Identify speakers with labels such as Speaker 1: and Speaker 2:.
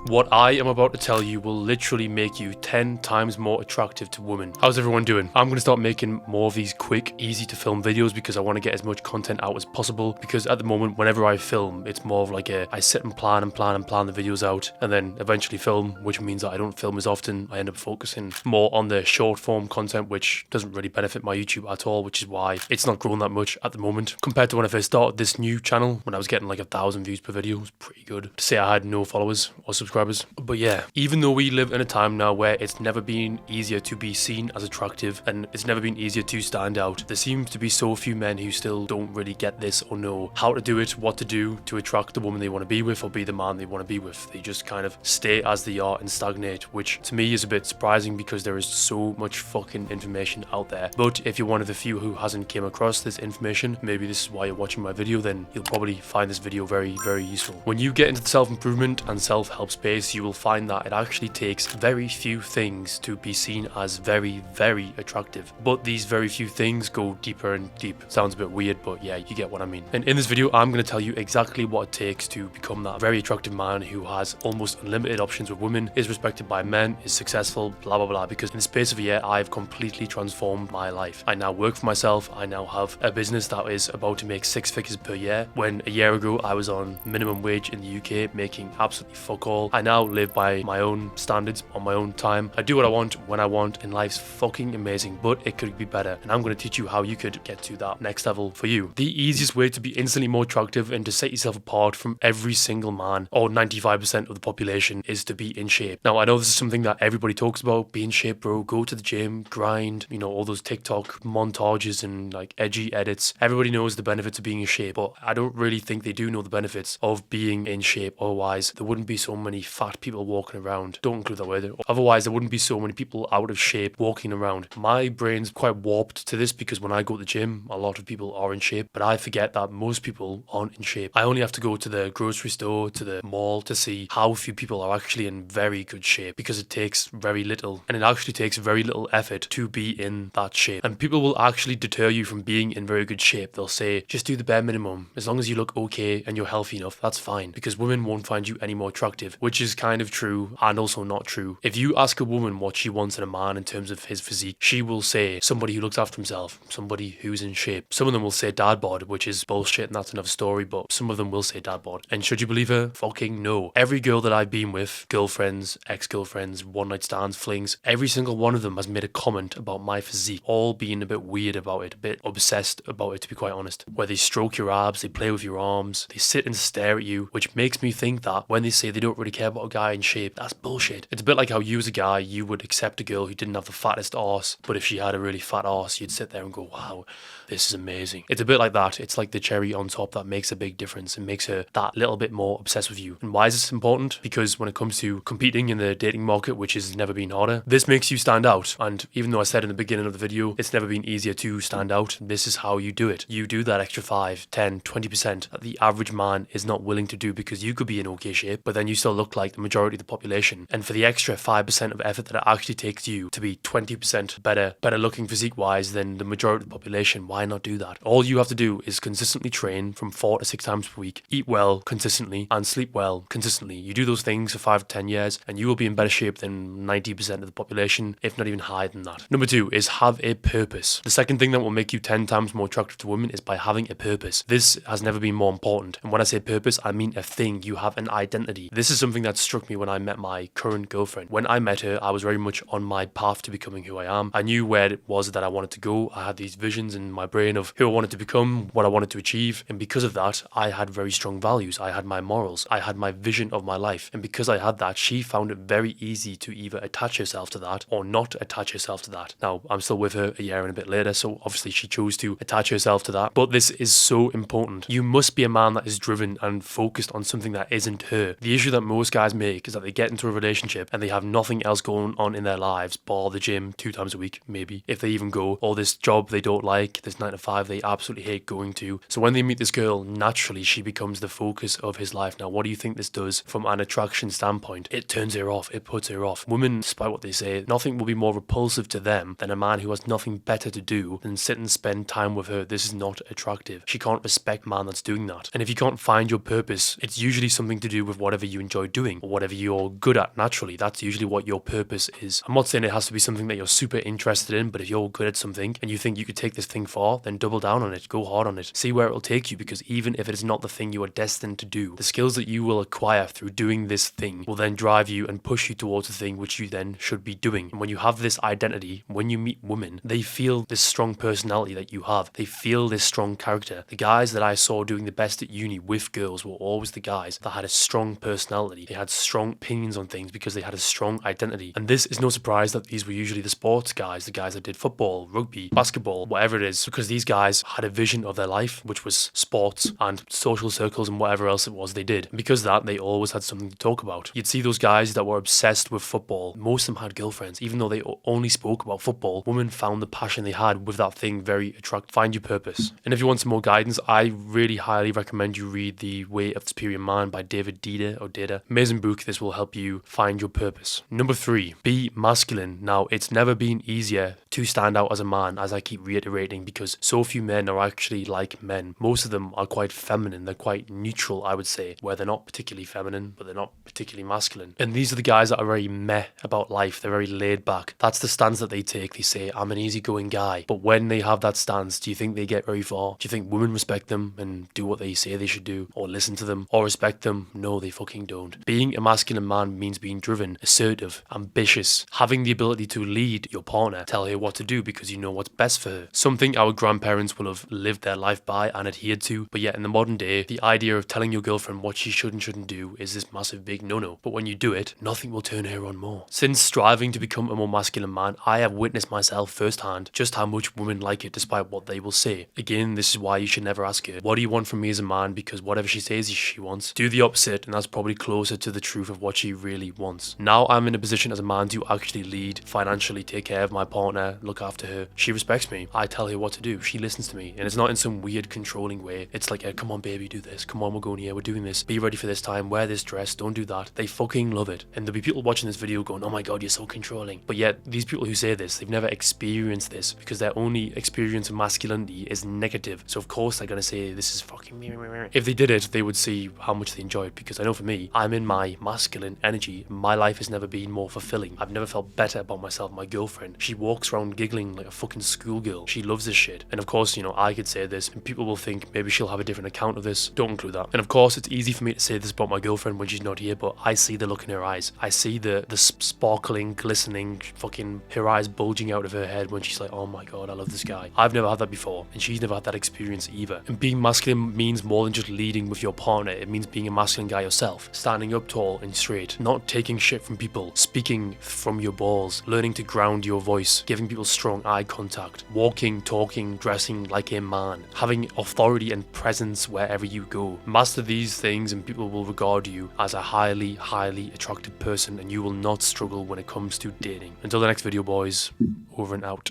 Speaker 1: What I am about to tell you will literally make you 10 times more attractive to women. How's everyone doing? I'm going to start making more of these quick, easy to film videos because I want to get as much content out as possible, because at the moment, whenever I film, it's more of like I sit and plan the videos out and then eventually film, which means that I don't film as often. I end up focusing more on the short form content, which doesn't really benefit my YouTube at all, which is why it's not grown that much at the moment compared to when I first started this new channel, when I was getting like 1,000 views per video. It was pretty good to say I had no followers or subscribers. But yeah, even though we live in a time now where it's never been easier to be seen as attractive and it's never been easier to stand out, there seems to be so few men who still don't really get this or know how to do it, what to do to attract the woman they want to be with or be the man they want to be with. They just kind of stay as they are and stagnate, which to me is a bit surprising because there is so much fucking information out there. But if you're one of the few who hasn't came across this information, maybe this is why you're watching my video, then you'll probably find this video very, very useful. When you get into the self-improvement and self-help space, you will find that it actually takes very few things to be seen as very, very attractive. But these very few things go deeper and deep. Sounds a bit weird, but yeah, you get what I mean. And in this video, I'm going to tell you exactly what it takes to become that very attractive man who has almost unlimited options with women, is respected by men, is successful, blah, blah, blah. Because in the space of a year, I've completely transformed my life. I now work for myself. I now have a business that is about to make 6 figures per year, when a year ago, I was on minimum wage in the UK, making absolutely fuck all. I now live by my own standards, on my own time. I do what I want, when I want, and life's fucking amazing, but it could be better. And I'm going to teach you how you could get to that next level for you. The easiest way to be instantly more attractive and to set yourself apart from every single man, or 95% of the population, is to be in shape. Now, I know this is something that everybody talks about, be in shape, bro, go to the gym, grind, you know, all those TikTok montages and like edgy edits. Everybody knows the benefits of being in shape, but I don't really think they do know the benefits of being in shape. Otherwise, there wouldn't be so many fat people walking around. Don't include that word. Otherwise, there wouldn't be so many people out of shape walking around. My brain's quite warped to this because when I go to the gym, a lot of people are in shape, but I forget that most people aren't in shape. I only have to go to the grocery store, to the mall, to see how few people are actually in very good shape, because it takes very little, and it actually takes very little effort to be in that shape. And people will actually deter you from being in very good shape. They'll say, just do the bare minimum. As long as you look okay and you're healthy enough, that's fine, because women won't find you any more attractive, which is kind of true and also not true. If you ask a woman what she wants in a man in terms of his physique, she will say somebody who looks after himself, somebody who's in shape. Some of them will say dad bod, which is bullshit and that's another story, but some of them will say dad bod. And should you believe her? Fucking no. Every girl that I've been with, girlfriends, ex-girlfriends, one-night stands, flings, every single one of them has made a comment about my physique, all being a bit weird about it, a bit obsessed about it, to be quite honest. Where they stroke your abs, they play with your arms, they sit and stare at you, which makes me think that when they say they don't really care about a guy in shape, that's bullshit. It's a bit like how you as a guy, you would accept a girl who didn't have the fattest arse, but if she had a really fat arse, you'd sit there and go, wow, this is amazing. It's a bit like that. It's like the cherry on top that makes a big difference and makes her that little bit more obsessed with you. And why is this important? Because when it comes to competing in the dating market, which has never been harder, this makes you stand out. And even though I said in the beginning of the video, it's never been easier to stand out, this is how you do it. You do that extra 5, 10, 20% that the average man is not willing to do, because you could be in okay shape, but then you still look like the majority of the population. And for the extra 5% of effort that it actually takes you to be 20% better looking physique wise than the majority of the population, why not do that? All you have to do is consistently train from 4 to 6 times per week, eat well consistently, and sleep well consistently. You do those things for 5 to 10 years and you will be in better shape than 90% of the population, if not even higher than that. Number 2 is have a purpose. The second thing that will make you 10 times more attractive to women is by having a purpose. This has never been more important. And when I say purpose, I mean a thing. You have an identity. This is something that struck me when I met my current girlfriend. When I met her, I was very much on my path to becoming who I am. I knew where it was that I wanted to go. I had these visions in my brain of who I wanted to become, what I wanted to achieve. And because of that, I had very strong values. I had my morals. I had my vision of my life. And because I had that, she found it very easy to either attach herself to that or not attach herself to that. Now, I'm still with her a year and a bit later, so obviously she chose to attach herself to that. But this is so important. You must be a man that is driven and focused on something that isn't her. The issue that most guys make is that they get into a relationship and they have nothing else going on in their lives, bar the gym 2 times a week, maybe, if they even go, or this job they don't like, this 9 to 5 they absolutely hate going to. So when they meet this girl, naturally she becomes the focus of his life. Now, what do you think this does from an attraction standpoint? It turns her off. It puts her off. Women, despite what they say, nothing will be more repulsive to them than a man who has nothing better to do than sit and spend time with her. This is not attractive. She can't respect a man that's doing that. And if you can't find your purpose, it's usually something to do with whatever you enjoy doing or whatever you're good at naturally. That's usually what your purpose is. I'm not saying it has to be something that you're super interested in, but if you're good at something and you think you could take this thing far, then double down on it, go hard on it, see where it will take you, because even if it is not the thing you are destined to do, the skills that you will acquire through doing this thing will then drive you and push you towards the thing which you then should be doing. And when you have this identity, when you meet women, they feel this strong personality that you have. They feel this strong character. The guys that I saw doing the best at uni with girls were always the guys that had a strong personality. They had strong opinions on things because they had a strong identity. And this is no surprise that these were usually the sports guys, the guys that did football, rugby, basketball, whatever it is, because these guys had a vision of their life, which was sports and social circles and whatever else it was they did. And because of that, they always had something to talk about. You'd see those guys that were obsessed with football. Most of them had girlfriends. Even though they only spoke about football, women found the passion they had with that thing very attractive. Find your purpose. And if you want some more guidance, I really highly recommend you read The Way of the Superior Man by David Dida. Amazing book. This will help you find your purpose. Number 3, be masculine. Now, it's never been easier to stand out as a man, as I keep reiterating, because so few men are actually like men. Most of them are quite feminine. They're quite neutral, I would say, where they're not particularly feminine, but they're not particularly masculine. And these are the guys that are very meh about life. They're very laid back. That's the stance that they take. They say, I'm an easygoing guy. But when they have that stance, do you think they get very far? Do you think women respect them and do what they say they should do, or listen to them, or respect them? No, they fucking don't. Being a masculine man means being driven, assertive, ambitious, having the ability to lead your partner, tell her what to do because you know what's best for her. Something our grandparents will have lived their life by and adhered to, but yet in the modern day, the idea of telling your girlfriend what she should and shouldn't do is this massive big no-no. But when you do it, nothing will turn her on more. Since striving to become a more masculine man, I have witnessed myself firsthand just how much women like it despite what they will say. Again, this is why you should never ask her, what do you want from me as a man? Because whatever she says she wants, do the opposite, and that's probably closer to the truth of what she really wants. Now I'm in a position as a man to actually lead, financially take care of my partner, look after her. She respects me. I tell her what to do. She listens to me. And it's not in some weird controlling way. It's like, come on baby, do this. Come on, we're going here. We're doing this. Be ready for this time. Wear this dress. Don't do that. They fucking love it. And there'll be people watching this video going, oh my god, you're so controlling. But yet, these people who say this, they've never experienced this because their only experience of masculinity is negative. So of course they're going to say, this is fucking me. If they did it, they would see how much they enjoy it, because I know for me, I'm in my masculine energy. My life has never been more fulfilling. I've never felt better about myself. My girlfriend, she walks around giggling like a fucking schoolgirl. She loves this shit. And of course, you know, I could say this and people will think maybe she'll have a different account of this. Don't include that. And of course, it's easy for me to say this about my girlfriend when she's not here, but I see the look in her eyes. I see the sparkling, glistening, fucking her eyes bulging out of her head when she's like, oh my god, I love this guy. I've never had that before, and she's never had that experience either. And being masculine means more than just leading with your partner. It means being a masculine guy yourself, standing up tall and straight, not taking shit from people, speaking from your balls, learning to ground your voice, giving people strong eye contact, walking, talking, dressing like a man, having authority and presence wherever you go. Master these things and people will regard you as a highly, highly attractive person, and you will not struggle when it comes to dating. Until the next video, boys, over and out.